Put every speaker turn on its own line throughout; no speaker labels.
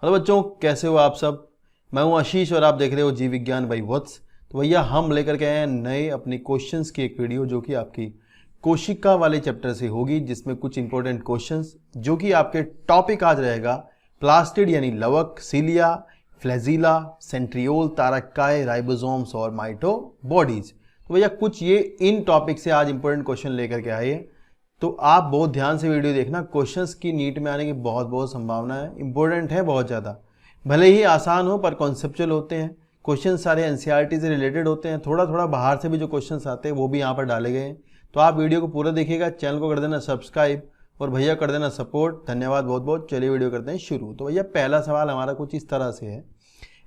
Hello बच्चों, कैसे हो आप सब। मैं हूं आशीष और आप देख रहे हो जीव विज्ञान बाई वत्स। तो भैया हम लेकर के आए हैं नए अपने क्वेश्चंस की एक वीडियो जो कि आपकी कोशिका वाले चैप्टर से होगी, जिसमें कुछ इंपॉर्टेंट क्वेश्चंस जो कि आपके टॉपिक आज रहेगा प्लास्टिड यानी लवक, सीलिया, फ्लैजिला, सेंट्रियोल, तारक्काय, राइबोसोम्स और माइटोबॉडीज। तो भैया कुछ ये इन टॉपिक से आज इंपॉर्टेंट क्वेश्चन लेकर के आए हैं, तो आप बहुत ध्यान से वीडियो देखना। क्वेश्चंस की नीट में आने की बहुत संभावना है, इंपॉर्टेंट है बहुत ज़्यादा। भले ही आसान हो पर कॉन्सेप्चुअल होते हैं। क्वेश्चन सारे एनसीईआरटी से रिलेटेड होते हैं, थोड़ा थोड़ा बाहर से भी जो क्वेश्चंस आते हैं वो भी यहाँ पर डाले गए हैं। तो आप वीडियो को पूरा देखिएगा, चैनल को कर देना सब्सक्राइब और भैया कर देना सपोर्ट। धन्यवाद बहुत बहुत। चलिए वीडियो करते हैं शुरू। तो भैया पहला सवाल हमारा कुछ इस तरह से है,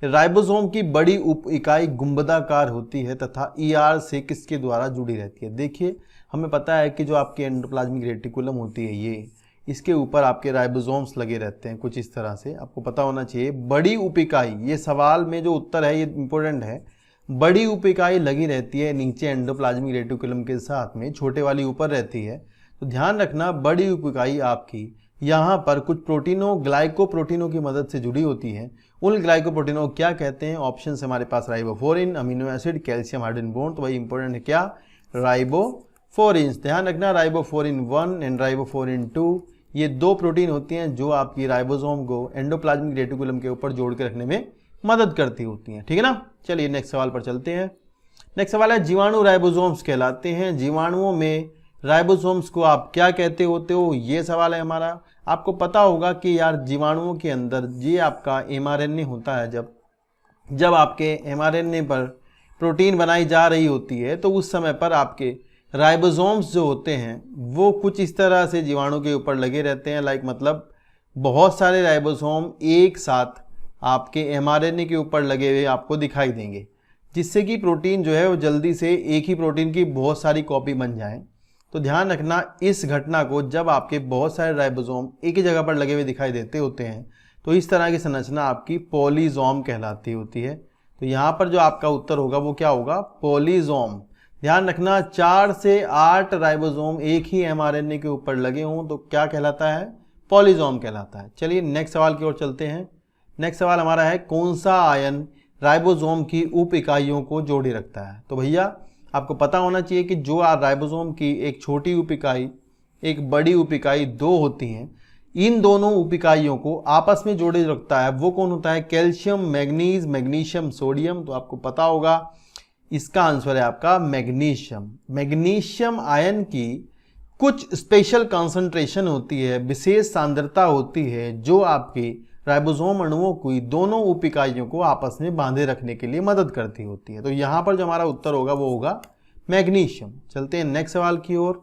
राइबोसोम की बड़ी उप इकाई गुंबदाकार होती है तथा ईआर से किसके द्वारा जुड़ी रहती है। देखिए हमें पता है कि जो आपकी एंडोप्लाज्मिक रेटिकुलम होती है ये, इसके ऊपर आपके राइबोसोम्स लगे रहते हैं कुछ इस तरह से, आपको पता होना चाहिए। बड़ी उप इकाई, ये सवाल में जो उत्तर है ये इंपॉर्टेंट है। बड़ी उप इकाई लगी रहती है नीचे एंडोप्लाज्मिक रेटिकुलम के साथ में, छोटे वाली ऊपर रहती है। तो ध्यान रखना बड़ी उप इकाई आपकी यहाँ पर कुछ प्रोटीनों, ग्लाइकोप्रोटीनों की मदद से जुड़ी होती है। उन ग्लाइकोप्रोटीनों को क्या कहते हैं? ऑप्शन हमारे पास riboflavin, amino acid, calcium hydrogen bond. तो भाई इंपॉर्टेंट है क्या? राइबोफ्लोरिन। ध्यान रखना राइबोफ्लोरिन 1 एंड राइबोफ्लोरिन 2 ये दो प्रोटीन होती हैं जो आपकी राइबोसोम को एंडोप्लाज्मिक रेटिकुलम के ऊपर जोड़ के रखने में मदद करती होती हैं, ठीक है ना। चलिए नेक्स्ट सवाल पर चलते हैं। नेक्स्ट सवाल है, जीवाणु राइबोसोम्स कहलाते हैं। जीवाणुओं में राइबोसोम्स को आप क्या कहते होते हो? ये सवाल है हमारा। आपको पता होगा कि यार जीवाणुओं के अंदर ये आपका एमआरएनए होता है, जब आपके एमआरएनए पर प्रोटीन बनाई जा रही होती है तो उस समय पर आपके राइबोसोम्स जो होते हैं वो कुछ इस तरह से जीवाणु के ऊपर लगे रहते हैं। लाइक मतलब बहुत सारे राइबोसोम एक साथ आपके एमआरएनए के ऊपर लगे हुए आपको दिखाई देंगे, जिससे कि प्रोटीन जो है वो जल्दी से एक ही प्रोटीन की बहुत सारी कॉपी बन जाए। तो ध्यान रखना इस घटना को, जब आपके बहुत सारे राइबोसोम एक ही जगह पर लगे हुए दिखाई देते होते हैं तो इस तरह की संरचना आपकी पॉलीजोम कहलाती होती है। तो यहाँ पर जो आपका उत्तर होगा वो क्या होगा? पॉलीजोम। ध्यान रखना 4 से 8 राइबोसोम एक ही एमआरएनए के ऊपर लगे हों तो क्या कहलाता है? पॉलीजोम कहलाता है। चलिए नेक्स्ट सवाल की ओर चलते हैं। नेक्स्ट सवाल हमारा है, कौन सा आयन राइबोसोम की उप इकाइयों को जोड़े रखता है? तो भैया आपको पता होना चाहिए कि जो राइबोसोम की एक छोटी उप इकाई, एक बड़ी उप इकाई दो होती हैं, इन दोनों उप इकाइयों को आपस में जोड़े रखता है वो कौन होता है? Calcium, manganese, magnesium, sodium. तो आपको पता होगा इसका आंसर है आपका मैग्नीशियम। मैग्नीशियम आयन की कुछ स्पेशल कंसंट्रेशन होती है, विशेष सांद्रता होती है जो आपकी राइबोसोम अणुओं की दोनों उप इकाइयों को आपस में बांधे रखने के लिए मदद करती होती है। तो यहां पर जो हमारा उत्तर होगा वो होगा मैग्नीशियम। चलते हैं नेक्स्ट सवाल की ओर।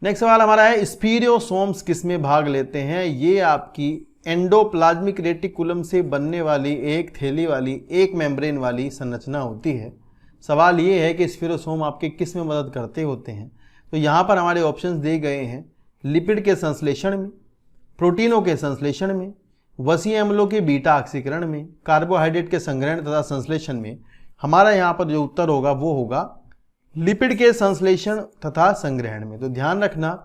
नेक्स्ट सवाल हमारा है, स्पीरियोसोम्स किसमें भाग लेते हैं? ये आपकी एंडोप्लाज्मिक रेटिकुलम से बनने वाली एक थैली वाली, एक मेम्ब्रेन वाली संरचना होती है। सवाल ये है कि स्पीरोसोम आपके किस में मदद करते होते हैं? तो यहाँ पर हमारे ऑप्शंस दिए गए हैं, लिपिड के संश्लेषण में, प्रोटीनों के संश्लेषण में, वसीय अम्लों के बीटा ऑक्सीकरण में, कार्बोहाइड्रेट के संग्रहण तथा संश्लेषण में। हमारा यहाँ पर जो उत्तर होगा वो होगा लिपिड के संश्लेषण तथा संग्रहण में। तो ध्यान रखना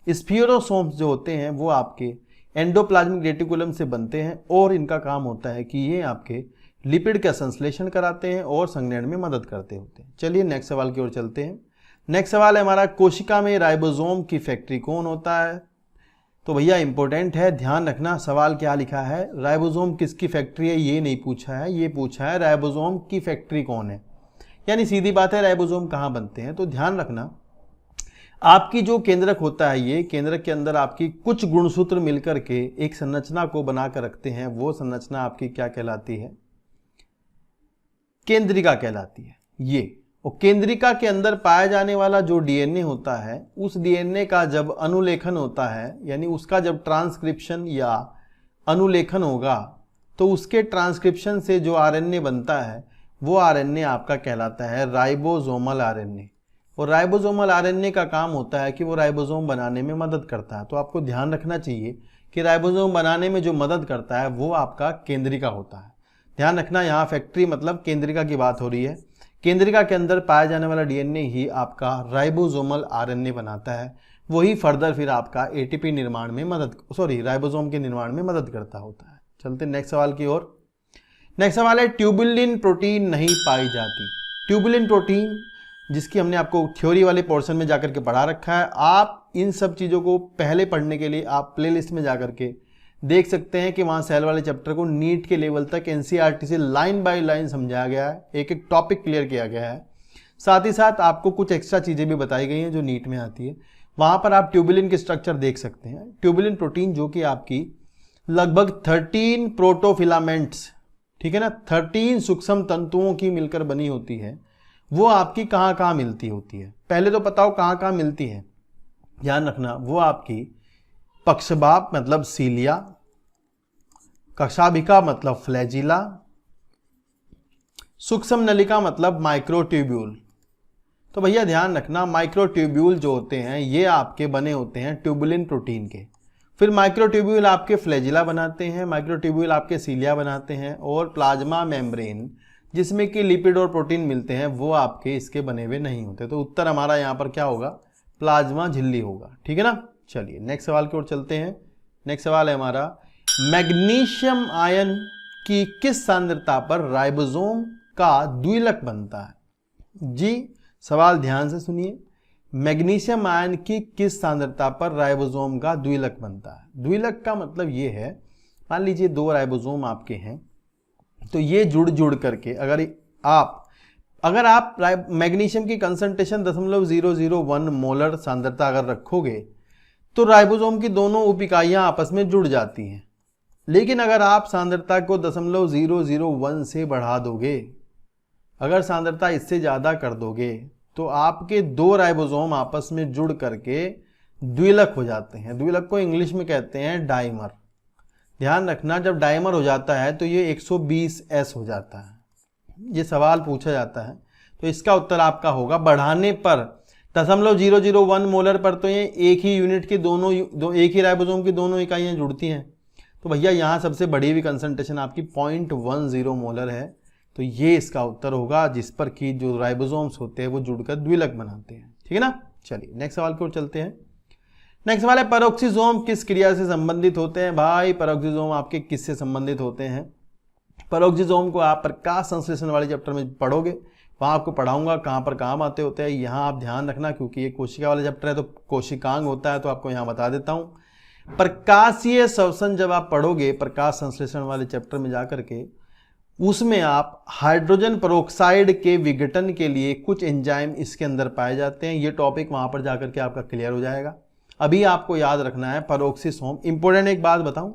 स्पीरोसोम्स जो होते हैं वो आपके एंडोप्लाज्मिक रेटिकुलम से बनते हैं और इनका काम होता है कि ये आपके लिपिड का संश्लेषण कराते हैं और संग्रहण में मदद करते होते हैं। चलिए नेक्स्ट सवाल की ओर चलते हैं। नेक्स्ट सवाल है हमारा, कोशिका में राइबोसोम की फैक्ट्री कौन होता है? तो भैया इंपॉर्टेंट है, ध्यान रखना सवाल क्या लिखा है। राइबोसोम किसकी फैक्ट्री है ये नहीं पूछा है, ये पूछा है राइबोसोम की फैक्ट्री कौन है, यानी सीधी बात है राइबोसोम कहाँ बनते हैं। तो ध्यान रखना आपकी जो केंद्रक होता है, ये केंद्रक के अंदर आपकी कुछ गुणसूत्र मिलकर के एक संरचना को बनाकर रखते हैं। वो संरचना आपकी क्या कहलाती है? केंद्रिका कहलाती है ये। और केंद्रिका के अंदर पाया जाने वाला जो डीएनए होता है, उस डीएनए का जब अनुलेखन होता है, यानी उसका जब ट्रांसक्रिप्शन या अनुलेखन होगा तो उसके ट्रांसक्रिप्शन से जो आरएनए बनता है वो आरएनए आपका कहलाता है राइबोसोमल आरएनए। और राइबोसोमल आरएनए का काम होता है कि वो राइबोसोम बनाने में मदद करता है। तो आपको ध्यान रखना चाहिए कि राइबोसोम बनाने में जो मदद करता है वो आपका केंद्रिका होता है। ध्यान रखना यहाँ फैक्ट्री मतलब केंद्रिका की बात हो रही है। केंद्रिका के अंदर पाया जाने वाला डीएनए ही आपका राइबोसोमल आरएनए बनाता है। वही फर्दर फिर आपका एटीपी निर्माण में राइबोसोम के निर्माण में मदद करता होता है। चलते नेक्स्ट सवाल की ओर। नेक्स्ट सवाल है ट्यूबुलिन प्रोटीन नहीं पाई जाती। ट्यूबुलिन प्रोटीन जिसकी हमने आपको थ्योरी वाले पोर्शन में जाकर के पढ़ा रखा है। आप इन सब चीज़ों को पहले पढ़ने के लिए आप प्लेलिस्ट में जाकर के देख सकते हैं कि वहाँ सेल वाले चैप्टर को नीट के लेवल तक एनसीईआरटी से लाइन बाय लाइन समझाया गया है, एक एक टॉपिक क्लियर किया गया है। साथ ही साथ आपको कुछ एक्स्ट्रा चीज़ें भी बताई गई हैं जो नीट में आती है। वहाँ पर आप ट्यूबुलिन के स्ट्रक्चर देख सकते हैं। ट्यूबुलिन प्रोटीन जो कि आपकी लगभग 13 प्रोटोफिलामेंट्स, ठीक है ना, 13 सूक्ष्म तंतुओं की मिलकर बनी होती है। वो आपकी कहाँ कहाँ मिलती होती है, पहले तो बताओ कहाँ कहाँ मिलती है। ध्यान रखना, वो आपकी पक्षभाग मतलब सीलिया, कशाभिका मतलब फ्लैजिला, सूक्ष्म नलिका मतलब माइक्रोट्यूब्यूल। तो भैया ध्यान रखना, माइक्रोट्यूब्यूल जो होते हैं ये आपके बने होते हैं ट्यूबुलिन प्रोटीन के। फिर माइक्रोट्यूब्यूल आपके फ्लैजिला बनाते हैं, माइक्रोट्यूब्यूल आपके सीलिया बनाते हैं, और प्लाज्मा मेम्ब्रेन जिसमें कि लिपिड और प्रोटीन मिलते हैं वो आपके इसके बने हुए नहीं होते। तो उत्तर हमारा यहाँ पर क्या होगा, प्लाज्मा झिल्ली होगा। ठीक है ना। चलिए नेक्स्ट सवाल की ओर चलते हैं। नेक्स्ट सवाल है हमारा, मैग्नीशियम आयन की किस सांद्रता पर राइबोसोम का द्विलक बनता है। जी सवाल ध्यान से सुनिए, मैग्नीशियम आयन की किस सांद्रता पर राइबोसोम का द्विलक बनता है। द्विलक का मतलब ये है, मान लीजिए 2 राइबोसोम आपके हैं, तो ये जुड़ करके अगर आप मैग्नीशियम की कंसंट्रेशन 0.001 मोलर सांद्रता अगर रखोगे तो राइबोसोम की दोनों उप इकाइयां आपस में जुड़ जाती हैं। लेकिन अगर आप सांद्रता को 0.001 से बढ़ा दोगे, अगर सांद्रता इससे ज़्यादा कर दोगे, तो आपके 2 राइबोसोम आपस में जुड़ करके द्विलक हो जाते हैं। द्विलक को इंग्लिश में कहते हैं डाइमर। ध्यान रखना, जब डाइमर हो जाता है तो ये 120S हो जाता है। ये सवाल पूछा जाता है, तो इसका उत्तर आपका होगा बढ़ाने पर 0.001 मोलर पर तो ये एक ही यूनिट के एक ही राइबोसोम की दोनों इकाइयां जुड़ती हैं। तो भैया यहाँ सबसे बड़ी हुई कंसंट्रेशन आपकी 0.10 मोलर है। तो ये इसका उत्तर होगा, जिस पर कि जो राइबोसोम्स होते हैं वो जुड़कर द्विलक बनाते हैं। ठीक है ना। चलिए नेक्स्ट सवाल की ओर चलते हैं। नेक्स्ट सवाल है, पेरोक्सिसोम किस क्रिया से संबंधित होते हैं। भाई पेरोक्सिसोम आपके किससे संबंधित होते हैं। पेरोक्सिसोम को आप प्रकाश संश्लेषण वाले चैप्टर में पढ़ोगे, वहाँ आपको पढ़ाऊंगा कहाँ पर काम आते होते हैं। यहाँ आप ध्यान रखना, क्योंकि ये कोशिका वाला चैप्टर है तो कोशिकांग होता है, तो आपको यहाँ बता देता हूँ। प्रकाशीय श्वसन जब आप पढ़ोगे प्रकाश संश्लेषण वाले चैप्टर में जाकर के, उसमें आप हाइड्रोजन पेरोक्साइड के विघटन के लिए कुछ एंजाइम इसके अंदर पाए जाते हैं। ये टॉपिक वहाँ पर जाकर के आपका क्लियर हो जाएगा। अभी आपको याद रखना है पेरोक्सिसोम। इंपॉर्टेंट एक बात बताऊं,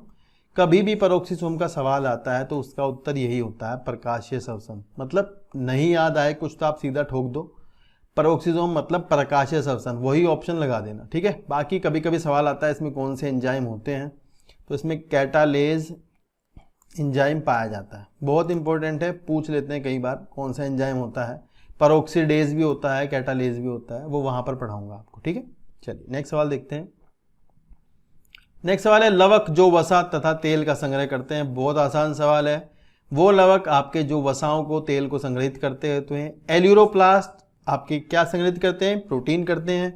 कभी भी पेरोक्सिसोम का सवाल आता है तो उसका उत्तर यही होता है, प्रकाशीय श्वसन। मतलब नहीं याद आए कुछ तो आप सीधा ठोक दो, पेरोक्सिसोम मतलब प्रकाशीय श्वसन, वही ऑप्शन लगा देना। ठीक है। बाकी कभी कभी सवाल आता है इसमें कौन से एंजाइम होते हैं, तो इसमें कैटालेज एंजाइम पाया जाता है। बहुत इंपॉर्टेंट है, पूछ लेते हैं कई बार कौन सा एंजाइम होता है। पेरोक्सीडेज भी होता है, कैटालेज भी होता है, वो वहाँ पर पढ़ाऊंगा आपको। ठीक है। चलिए नेक्स्ट सवाल देखते हैं। नेक्स्ट सवाल है, लवक जो वसा तथा तेल का संग्रह करते हैं। बहुत आसान सवाल है। वो लवक आपके जो वसाओं को, तेल को संग्रहित करते हैं। एल्यूरोप्लास्ट आपके क्या संग्रहित करते हैं, प्रोटीन करते हैं।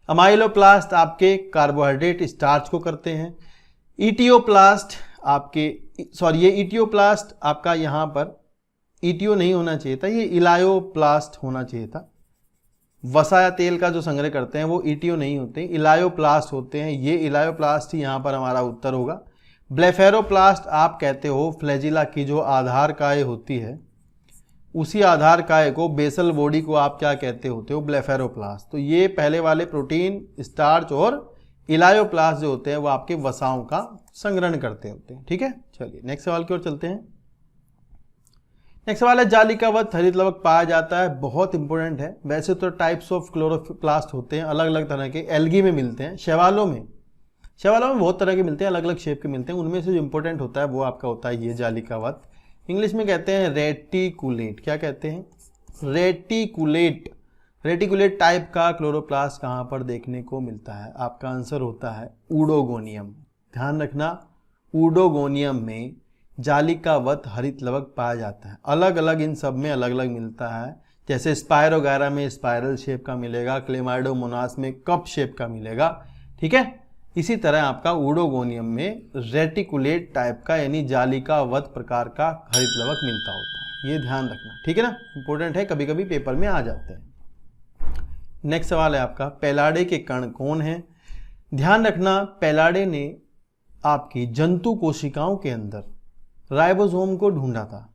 अमाइलोप्लास्ट आपके कार्बोहाइड्रेट स्टार्च को करते हैं। ईटियोप्लास्ट ये ईटियोप्लास्ट आपका यहाँ पर ईटियो नहीं होना चाहिए था, ये इलायोप्लास्ट होना चाहिए था। वसा या तेल का जो संग्रह करते हैं वो ईटियो नहीं होते, इलायोप्लास्ट होते हैं। ये इलायोप्लास्ट ही यहाँ पर हमारा उत्तर होगा। ब्लेफेरोप्लास्ट आप कहते हो फ्लैजिला की जो आधार काय होती है, उसी आधार काय को, बेसल बॉडी को आप क्या कहते होते हो, ब्लेफेरोप्लास्ट। तो ये पहले वाले प्रोटीन, स्टार्च और इलायोप्लास्ट जो होते हैं वो आपके वसाओं का संग्रहण करते होते हैं। ठीक है। चलिए नेक्स्ट सवाल की ओर चलते हैं। नेक्स्ट सवाल है, जालिकावत हरित लवक पाया जाता है। बहुत इंपॉर्टेंट है। वैसे तो टाइप्स ऑफ क्लोरोप्लास्ट होते हैं, अलग अलग तरह के, एल्गी में मिलते हैं, शैवालों में बहुत तरह के मिलते हैं, अलग अलग शेप के मिलते हैं। उनमें से जो इंपॉर्टेंट होता है वो आपका होता है ये जालिकावत। इंग्लिश में कहते हैं रेटिकुलेट। क्या कहते हैं, रेटिकुलेट। रेटिकुलेट टाइप का क्लोरोप्लास्ट कहाँ पर देखने को मिलता है, आपका आंसर होता है ऊडोगोनियम। ध्यान रखना, ऊडोगोनियम में जालिकावत हरित लवक पाया जाता है। अलग अलग इन सब में अलग अलग मिलता है। जैसे स्पायरोगायरा में स्पाइरल शेप का मिलेगा, क्लेमाइडोमोनास में कप शेप का मिलेगा। ठीक है। इसी तरह आपका ऊडोगोनियम में रेटिकुलेट टाइप का यानी जालिकावत प्रकार का हरित लवक मिलता होता है। ये ध्यान रखना, ठीक है ना, इंपॉर्टेंट है, कभी कभी पेपर में आ जाते हैं। नेक्स्ट सवाल है आपका, पैलाडे के कण कौन है? ध्यान रखना, पैलाडे ने आपकी जंतु कोशिकाओं के अंदर राइबोसोम को ढूंढा था।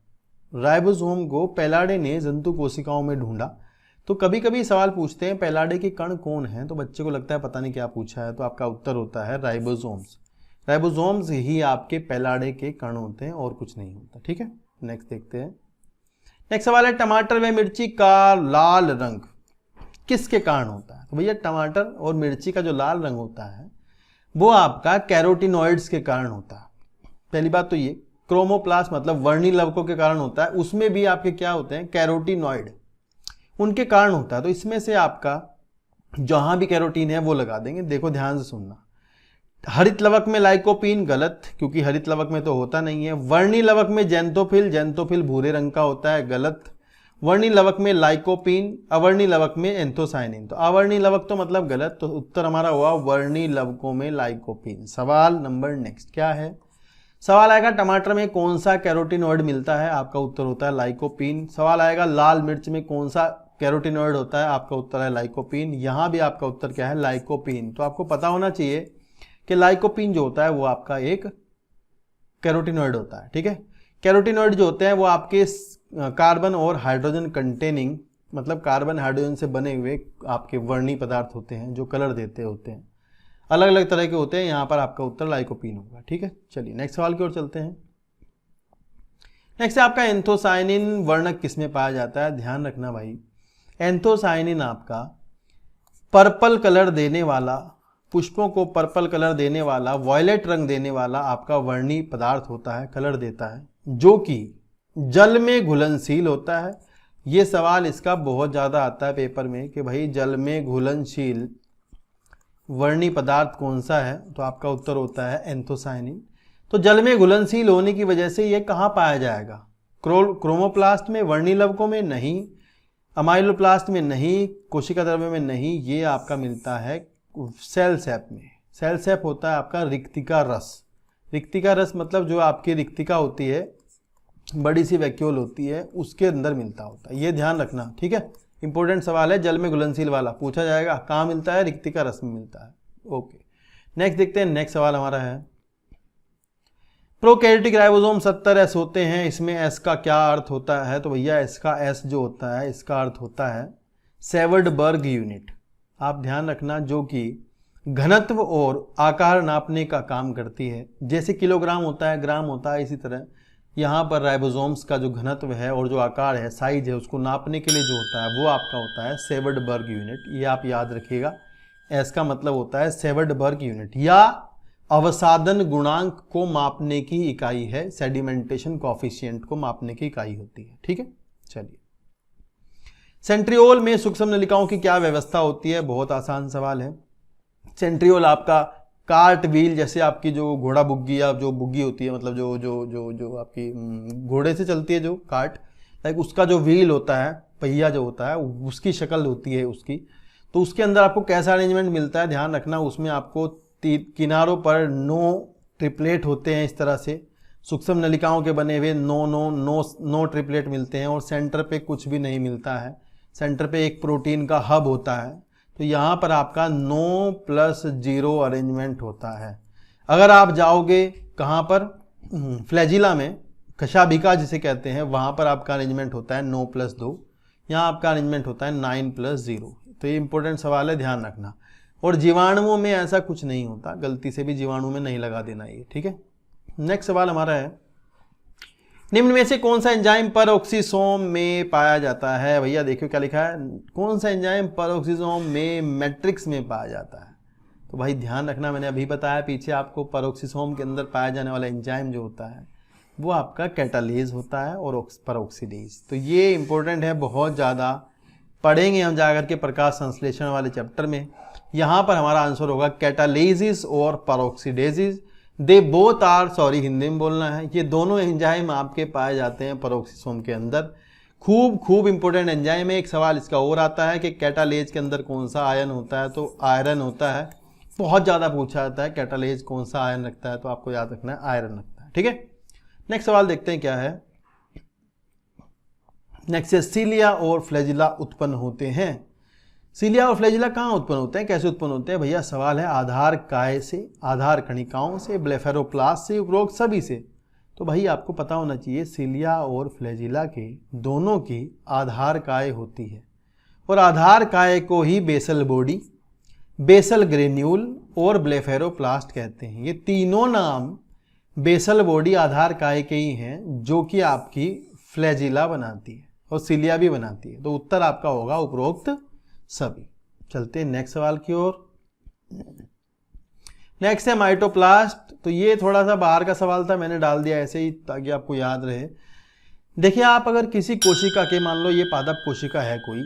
राइबोसोम को पैलाडे ने जंतु कोशिकाओं में ढूंढा। तो कभी कभी सवाल पूछते हैं पैलाडे के कण कौन है, तो बच्चे को लगता है पता नहीं क्या पूछा है, तो आपका उत्तर होता है राइबोसोम्स। राइबोसोम्स ही आपके पैलाडे के कण होते हैं और कुछ नहीं होता, ठीक है। नेक्स्ट देखते हैं। नेक्स्ट सवाल है, टमाटर व मिर्ची का लाल रंग किसके कारण होता है? तो भैया टमाटर और मिर्ची का जो लाल रंग होता है वो आपका कैरोटिनॉइड्स के कारण होता है। पहली बात तो ये, क्रोमोप्लास्ट मतलब वर्णी लवकों के कारण होता है, उसमें भी आपके क्या होते हैं, कैरोटिनॉइड, उनके कारण होता है। तो इसमें से आपका जहां भी कैरोटीन है वो लगा देंगे। देखो ध्यान से सुनना, हरित लवक में लाइकोपीन गलत, क्योंकि हरित लवक में तो होता नहीं है। वर्णी लवक में जेंथोफिल, जेंथोफिल भूरे रंग का होता है, गलत। वर्णी लवक में लाइकोपीन, अवर्णी लवक में एंथोसाइनिन, तो अवर्णी लवक तो मतलब गलत, तो उत्तर हमारा हुआ वर्णी लवकों में लाइकोपीन। सवाल नंबर नेक्स्ट क्या है? सवाल आएगा टमाटर में कौन सा कैरोटिनॉइड मिलता है? आपका उत्तर होता है लाइकोपीन। सवाल आएगा लाल मिर्च में कौन सा कैरोटिनॉइड होता है? आपका उत्तर है लाइकोपीन। यहां भी आपका उत्तर क्या है? लाइकोपीन। तो आपको पता होना चाहिए कि लाइकोपीन जो होता है वो आपका एक कैरोटिनॉइड होता है, ठीक है। कैरोटिनॉइड जो होते हैं वो आपके कार्बन और हाइड्रोजन कंटेनिंग, मतलब कार्बन हाइड्रोजन से बने हुए आपके वर्णी पदार्थ होते हैं जो कलर देते होते हैं, अलग अलग तरह के होते हैं। यहां पर आपका उत्तर लाइकोपीन होगा, ठीक है। चलिए नेक्स्ट सवाल की ओर चलते हैं। नेक्स्ट है आपका एंथोसाइनिन वर्णक किसमें पाया जाता है? ध्यान रखना भाई, एंथोसाइनिन आपका पर्पल कलर देने वाला, पुष्पों को पर्पल कलर देने वाला, वॉयलेट रंग देने वाला आपका वर्णी पदार्थ होता है, कलर देता है, जो कि जल में घुलनशील होता है। ये सवाल इसका बहुत ज़्यादा आता है पेपर में कि भाई जल में घुलनशील वर्णी पदार्थ कौन सा है? तो आपका उत्तर होता है एंथोसाइनिन। तो जल में घुलनशील होने की वजह से ये कहाँ पाया जाएगा? क्रोमोप्लास्ट में, वर्णी लवकों में नहीं, अमाइलोप्लास्ट में नहीं, कोशिका द्रव्य में नहीं, ये आपका मिलता है सेल सैप में। सेल सैप होता है आपका रिक्तिका रस। रिक्तिका रस मतलब जो आपकी रिक्तिका होती है, बड़ी सी वैक्यूल होती है, उसके अंदर मिलता होता है। ये ध्यान रखना, ठीक है, इंपॉर्टेंट सवाल है, जल में घुलनशील वाला पूछा जाएगा। कहाँ मिलता है? रिक्तिका रस में मिलता है। ओके नेक्स्ट देखते हैं। नेक्स्ट सवाल हमारा है, प्रोकैरियोटिक राइबोसोम 70S होते हैं, इसमें S का क्या अर्थ होता है? तो भैया इसका S जो होता है इसका अर्थ होता है सेवर्डबर्ग यूनिट। आप ध्यान रखना, जो कि घनत्व और आकार नापने का काम करती है। जैसे किलोग्राम होता है, ग्राम होता है, इसी तरह यहाँ पर राइबोसोम्स का जो घनत्व है और जो आकार है, साइज है, उसको नापने के लिए जो होता है वो आपका होता है सेवर्डबर्ग यूनिट। ये आप याद रखिएगा, एस का मतलब होता है सेवर्डबर्ग यूनिट, या अवसादन गुणांक को मापने की इकाई है। सेडिमेंटेशन कॉफिशिएंट को मापने की इकाई होती है, ठीक है। चलिए, सेंट्रियोल में सूक्ष्म नलिकाओं की क्या व्यवस्था होती है? बहुत आसान सवाल है। सेंट्रियोल आपका कार्ट व्हील, जैसे आपकी जो घोड़ा बुग्गी या जो बुग्गी होती है, मतलब जो जो जो जो आपकी घोड़े से चलती है जो कार्ट, लाइक उसका जो व्हील होता है, पहिया जो होता है, उसकी शक्ल होती है उसकी। तो उसके अंदर आपको कैसा अरेंजमेंट मिलता है? ध्यान रखना, उसमें आपको किनारों पर 9 ट्रिपलेट होते हैं, इस तरह से सूक्ष्म नलिकाओं के बने हुए 9 ट्रिपलेट मिलते हैं, और सेंटर पे कुछ भी नहीं मिलता है। सेंटर पे एक प्रोटीन का हब होता है। तो यहाँ पर आपका 9+0 अरेंजमेंट होता है। अगर आप जाओगे कहाँ पर, फ्लैजिला में, कशाभिका जिसे कहते हैं, वहाँ पर आपका अरेंजमेंट होता है 9+2। यहाँ आपका अरेंजमेंट होता है 9+0। तो ये इंपॉर्टेंट सवाल है, ध्यान रखना। और जीवाणुओं में ऐसा कुछ नहीं होता, गलती से भी जीवाणु में नहीं लगा देना ये, ठीक है। नेक्स्ट सवाल हमारा है, निम्न में से कौन सा एंजाइम परऑक्सीसोम में पाया जाता है? भैया देखियो क्या लिखा है, कौन सा एंजाइम परऑक्सीसोम में मैट्रिक्स में पाया जाता है? तो भाई ध्यान रखना, मैंने अभी बताया पीछे आपको, परऑक्सीसोम के अंदर पाया जाने वाला एंजाइम जो होता है वो आपका कैटालेज होता है और परऑक्सीडेज। तो ये इंपॉर्टेंट है, बहुत ज़्यादा पढ़ेंगे हम जाकर के प्रकाश संश्लेषण वाले चैप्टर में। यहाँ पर हमारा आंसर होगा कैटालेसिस और peroxidases. They both are, sorry Hindi में बोलना है, ये दोनों एंजाइम आपके पाए जाते हैं परऑक्सीसोम के अंदर। खूब इंपॉर्टेंट एंजाइम है। एक सवाल इसका और आता है कि कैटालेज के अंदर कौन सा आयन होता है? तो आयरन होता है। बहुत ज़्यादा पूछा जाता है कैटालेज कौन सा आयन रखता है, तो आपको याद रखना है आयरन रखता है। ठीक है, नेक्स्ट सवाल देखते हैं क्या है। नेक्स्ट है सीलिया और फ्लैजिला उत्पन्न होते हैं। सीलिया और फ्लैजिला कहाँ उत्पन्न होते हैं, कैसे उत्पन्न होते हैं भैया? सवाल है आधार काय से, आधार कणिकाओं से, ब्लेफेरोप्लास्ट से, उपरोक्त सभी से। तो भाई आपको पता होना चाहिए सीलिया और फ्लैजिला के दोनों की आधार काय होती है, और आधार काय को ही बेसल बॉडी, बेसल ग्रेन्यूल और ब्लेफेरोप्लास्ट कहते हैं। ये तीनों नाम बेसल बॉडी आधार काय के ही हैं, जो कि आपकी फ्लैजिला बनाती है और सीलिया भी बनाती है। तो उत्तर आपका होगा उपरोक्त सभी। चलते हैं नेक्स्ट सवाल की ओर। नेक्स्ट है माइटोप्लास्ट। तो ये थोड़ा सा बाहर का सवाल था, मैंने डाल दिया ऐसे ही ताकि आपको याद रहे। देखिए आप अगर किसी कोशिका के, मान लो ये पादप कोशिका है कोई,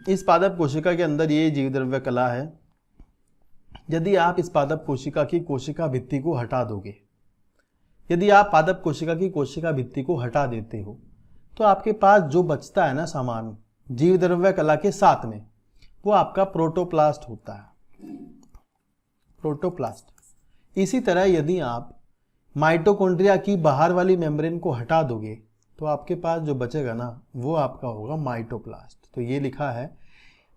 इस पादप कोशिका के अंदर ये जीव द्रव्य कला है। यदि आप इस पादप कोशिका की कोशिका भित्ति को हटा दोगे, यदि आप पादप कोशिका की कोशिका भित्ति को हटा देते हो, तो आपके पास जो बचता है ना सामान जीव द्रव्य कला के साथ में, वो आपका प्रोटोप्लास्ट होता है, प्रोटोप्लास्ट। इसी तरह यदि आप माइटोकॉन्ड्रिया की बाहर वाली मेम्ब्रेन को हटा दोगे, तो आपके पास जो बचेगा ना वो आपका होगा माइटोप्लास्ट। तो ये लिखा है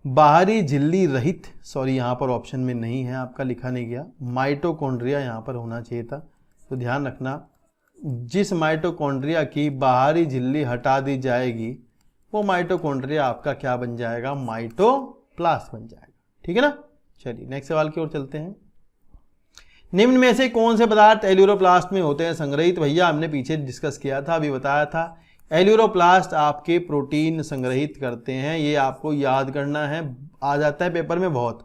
बाहरी झिल्ली रहित, सॉरी यहाँ पर ऑप्शन में नहीं है, आपका लिखा नहीं गया, माइटोकॉन्ड्रिया यहाँ पर होना चाहिए था। तो ध्यान रखना, जिस माइटोकॉन्ड्रिया की बाहरी झिल्ली हटा दी जाएगी वो माइटोकॉन्ड्रिया आपका क्या बन जाएगा? माइटोप्लास्ट बन जाएगा। ठीक है ना। चलिए नेक्स्ट सवाल की ओर चलते हैं। निम्न में से कौन से पदार्थ एल्यूरोप्लास्ट में होते हैं संग्रहित? भैया हमने पीछे डिस्कस किया था, अभी बताया था। एल्यूरोप्लास्ट आपके प्रोटीन संग्रहित करते हैं, ये आपको याद करना है, आ जाता है पेपर में बहुत।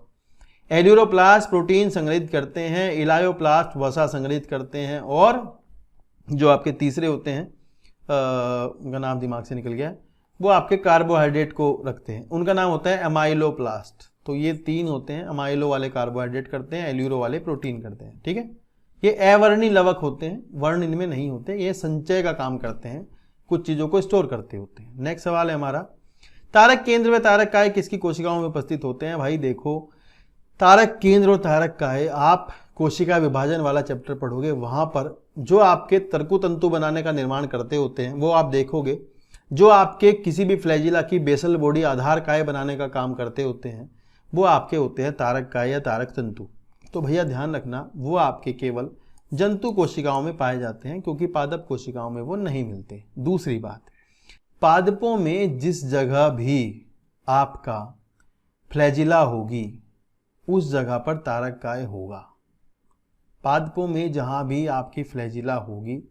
एल्यूरोप्लास्ट प्रोटीन संग्रहित करते हैं, इलायोप्लास्ट वसा संग्रहित करते हैं, और जो आपके तीसरे होते हैं उनका नाम दिमाग से निकल गया, वो आपके कार्बोहाइड्रेट को रखते हैं, उनका नाम होता है एमाइलोप्लास्ट। तो ये तीन होते हैं, अमाइलो वाले कार्बोहाइड्रेट करते हैं, एल्यूरो वाले प्रोटीन करते हैं। ठीक है, ये अवर्णी लवक होते हैं, वर्ण इनमें नहीं होते, ये संचय का काम करते हैं, कुछ चीज़ों को स्टोर करते होते हैं। नेक्स्ट सवाल है हमारा, तारक केंद्र व तारक काय किसकी कोशिकाओं में उपस्थित होते हैं? भाई देखो, तारक केंद्र और तारक काय आप कोशिका विभाजन वाला चैप्टर पढ़ोगे, वहाँ पर जो आपके तर्कुतंतु बनाने का निर्माण करते होते हैं वो आप देखोगे, जो आपके किसी भी फ्लैजिला की बेसल बॉडी आधार काय बनाने का काम करते होते हैं वो आपके होते हैं तारक काय या तारक तंतु। तो भैया ध्यान रखना, वो आपके केवल जंतु कोशिकाओं में पाए जाते हैं, क्योंकि पादप कोशिकाओं में वो नहीं मिलते। दूसरी बात, पादपों में जिस जगह भी आपका फ्लैजिला होगी उस जगह पर तारक काय होगा। पादपों में जहां भी आपकी फ्लैजिला होगी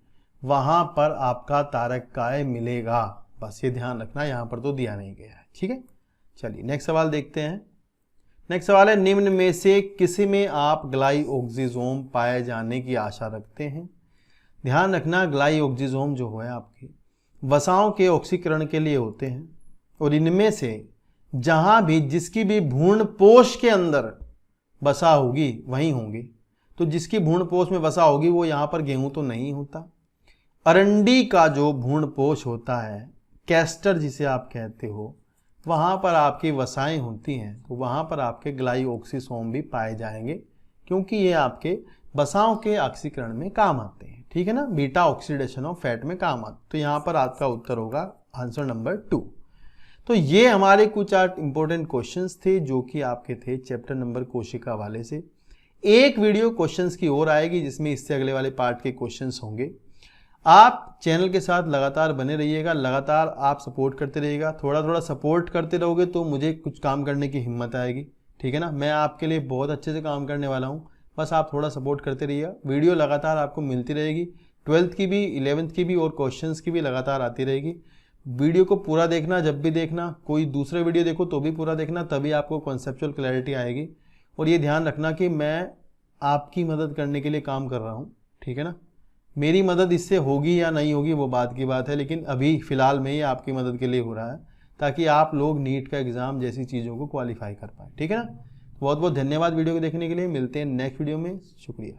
वहां पर आपका तारक काय मिलेगा, बस ये ध्यान रखना, यहां पर तो दिया नहीं गया है। ठीक है, चलिए नेक्स्ट सवाल देखते हैं। नेक्स्ट सवाल है, निम्न में से किसी में आप ग्लाइओक्सिजोम पाए जाने की आशा रखते हैं? ध्यान रखना, ग्लाइओक्सिजोम जो है आपके वसाओं के ऑक्सीकरण के लिए होते हैं, और इनमें से जहां भी जिसकी भी भ्रूणपोष के अंदर वसा होगी वहीं होंगे। तो जिसकी भ्रूणपोष में वसा होगी वो यहाँ पर गेहूं तो नहीं होता। अरंडी का जो भ्रूणपोष होता है, कैस्टर जिसे आप कहते हो, वहाँ पर आपकी वसाएं होती हैं, तो वहाँ पर आपके ग्लाइओक्सिसोम भी पाए जाएंगे, क्योंकि ये आपके वसाओं के ऑक्सीकरण में काम आते हैं। ठीक है ना, बीटा ऑक्सीडेशन ऑफ फैट में काम आते। तो यहाँ पर आपका उत्तर होगा आंसर नंबर 2। तो ये हमारे कुछ 8 इंपॉर्टेंट क्वेश्चंस थे जो कि आपके थे चैप्टर नंबर कोशिका वाले से। एक वीडियो क्वेश्चंस की ओर आएगी जिसमें इससे अगले वाले पार्ट के क्वेश्चंस होंगे। आप चैनल के साथ लगातार बने रहिएगा, लगातार आप सपोर्ट करते रहिएगा। थोड़ा थोड़ा सपोर्ट करते रहोगे तो मुझे कुछ काम करने की हिम्मत आएगी। ठीक है ना, मैं आपके लिए बहुत अच्छे से काम करने वाला हूँ, बस आप थोड़ा सपोर्ट करते रहिएगा। वीडियो लगातार आपको मिलती रहेगी, 12th की भी, 11th की भी और क्वेश्चंस की भी लगातार आती रहेगी। वीडियो को पूरा देखना, जब भी देखना, कोई दूसरा वीडियो देखो तो भी पूरा देखना, तभी आपको कॉन्सेप्चुअल क्लैरिटी आएगी। और ये ध्यान रखना कि मैं आपकी मदद करने के लिए काम कर रहा हूँ। ठीक है ना, मेरी मदद इससे होगी या नहीं होगी वो बात की बात है, लेकिन अभी फ़िलहाल में ये आपकी मदद के लिए हो रहा है ताकि आप लोग नीट का एग्ज़ाम जैसी चीज़ों को क्वालिफाई कर पाए। ठीक है ना, बहुत बहुत धन्यवाद वीडियो को देखने के लिए। मिलते हैं नेक्स्ट वीडियो में, शुक्रिया।